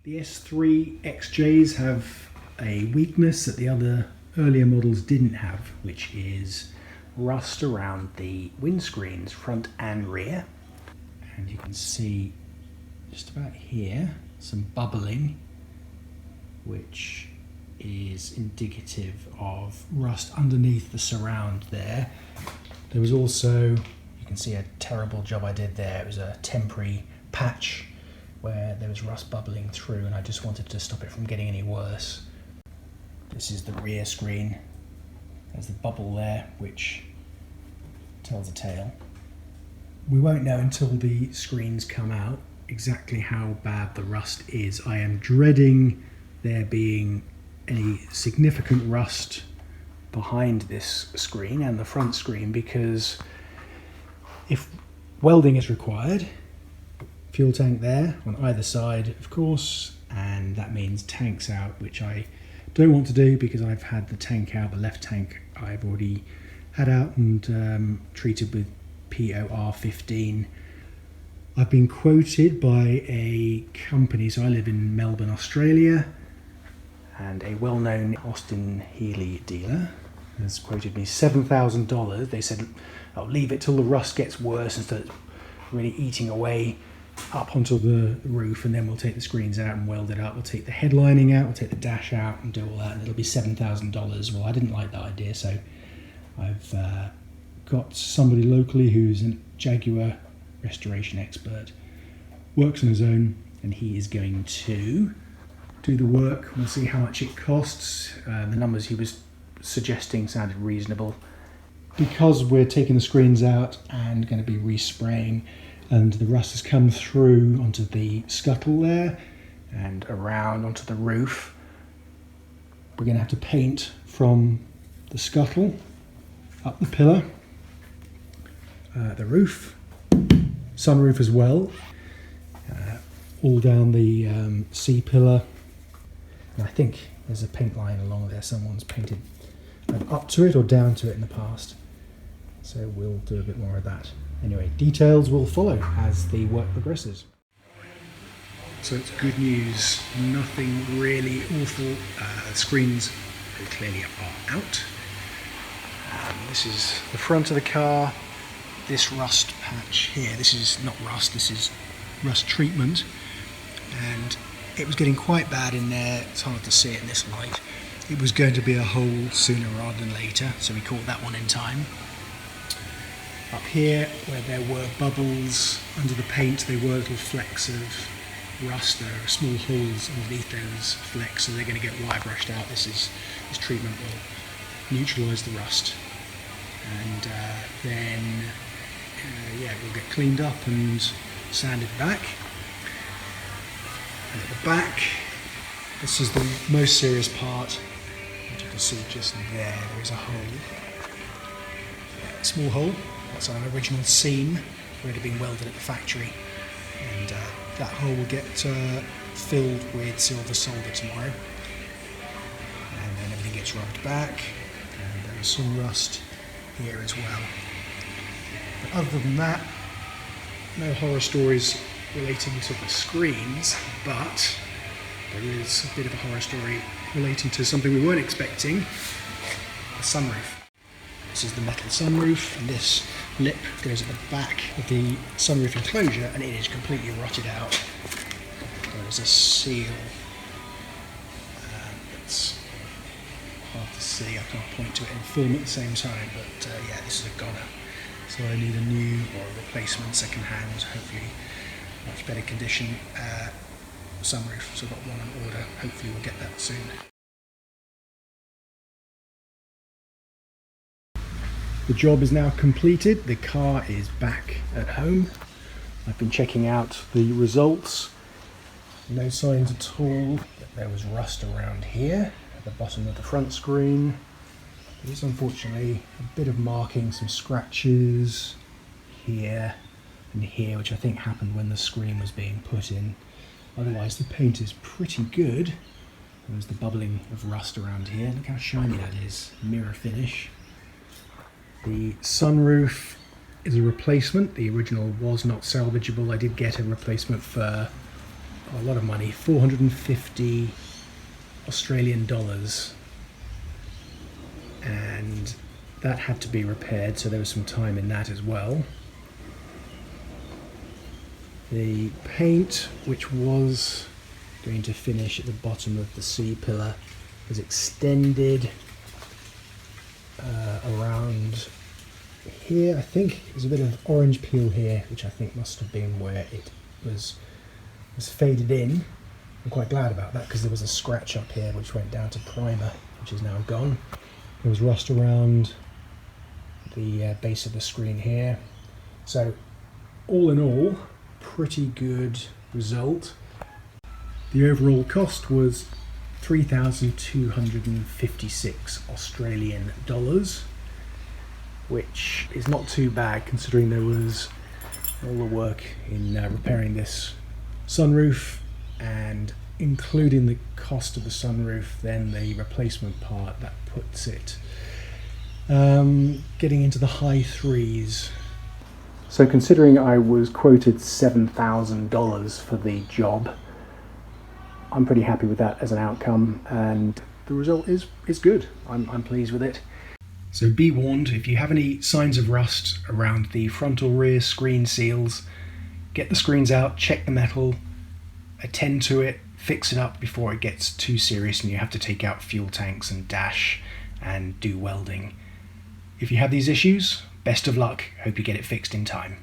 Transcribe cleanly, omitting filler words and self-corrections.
The S3 XJs have a weakness that the other earlier models didn't have, which is rust around the windscreens, front and rear. And you can see just about here some bubbling, which is indicative of rust underneath the surround there. There was also, you can see a terrible job I did there. It was a temporary patch where there was rust bubbling through, and I just wanted to stop it from getting any worse. This is the rear screen. There's the bubble there, which tells a tale. We won't know until the screens come out exactly how bad the rust is. I am dreading there being any significant rust behind this screen and the front screen, because if welding is required, fuel tank there on either side, of course, and that means tanks out, which I don't want to do because I've had the tank out, the left tank I've already had out and treated with POR 15. I've been quoted by a company, so I live in Melbourne, Australia, and a well-known Austin Healey dealer has quoted me $7,000. They said, I'll leave it till the rust gets worse and starts really eating away up onto the roof, and then we'll take the screens out and weld it up. We'll take the headlining out, we'll take the dash out and do all that, and it'll be $7,000. Well, I didn't like that idea, so I've got somebody locally who's a Jaguar restoration expert, works on his own, and he is going to do the work. We'll see how much it costs. The numbers he was suggesting sounded reasonable. Because we're taking the screens out and going to be respraying, and the rust has come through onto the scuttle there and around onto the roof, we're going to have to paint from the scuttle up the pillar, the roof, sunroof as well, all down the C-pillar. And I think there's a paint line along there. Someone's painted up to it or down to it in the past. So we'll do a bit more of that. Anyway, details will follow as the work progresses. So it's good news, nothing really awful. Screens clearly are out. This is the front of the car. This rust patch here, this is not rust, this is rust treatment. And it was getting quite bad in there. It's hard to see it in this light. It was going to be a hole sooner rather than later, so we caught that one in time. Up here, where there were bubbles under the paint, there were little flecks of rust. There are small holes underneath those flecks, so they're going to get wire brushed out. This treatment will neutralise the rust, and then yeah, it will get cleaned up and sanded back. And at the back, this is the most serious part. As you can see just there is a hole, a small hole. That's an original seam where it had been welded at the factory, and that hole will get filled with silver solder tomorrow, and then everything gets rubbed back, and there is some rust here as well. But other than that, no horror stories relating to the screens, but there is a bit of a horror story relating to something we weren't expecting: the sunroof. This is the metal sunroof, and this lip goes at the back of the sunroof enclosure, and it is completely rotted out. There is a seal. It's hard to see, I can't point to it and film at the same time, but yeah, this is a goner. So I need a new or a replacement, second hand, hopefully much better condition sunroof. So I've got one on order, hopefully we'll get that soon. The job is now completed. The car is back at home. I've been checking out the results. No signs at all that there was rust around here at the bottom of the front screen. There is unfortunately a bit of marking, some scratches here and here, which I think happened when the screen was being put in. Otherwise the paint is pretty good. There's the bubbling of rust around here. Look how shiny that is, mirror finish. The sunroof is a replacement. The original was not salvageable. I did get a replacement for a lot of money, 450 Australian dollars, and that had to be repaired, so there was some time in that as well. The paint, which was going to finish at the bottom of the C-pillar, was extended around here. I think there's a bit of orange peel here, which I think must have been where it was faded in. I'm quite glad about that, because there was a scratch up here which went down to primer, which is now gone. There was rust around the base of the screen here. So all in all, pretty good result. The overall cost was 3,256 Australian dollars, which is not too bad considering there was all the work in repairing this sunroof, and including the cost of the sunroof, then the replacement part, that puts it getting into the high threes. So considering I was quoted $7,000 for the job, I'm pretty happy with that as an outcome, and the result is good. I'm pleased with it. So be warned, if you have any signs of rust around the front or rear screen seals, get the screens out, check the metal, attend to it, fix it up before it gets too serious and you have to take out fuel tanks and dash and do welding. If you have these issues, best of luck. Hope you get it fixed in time.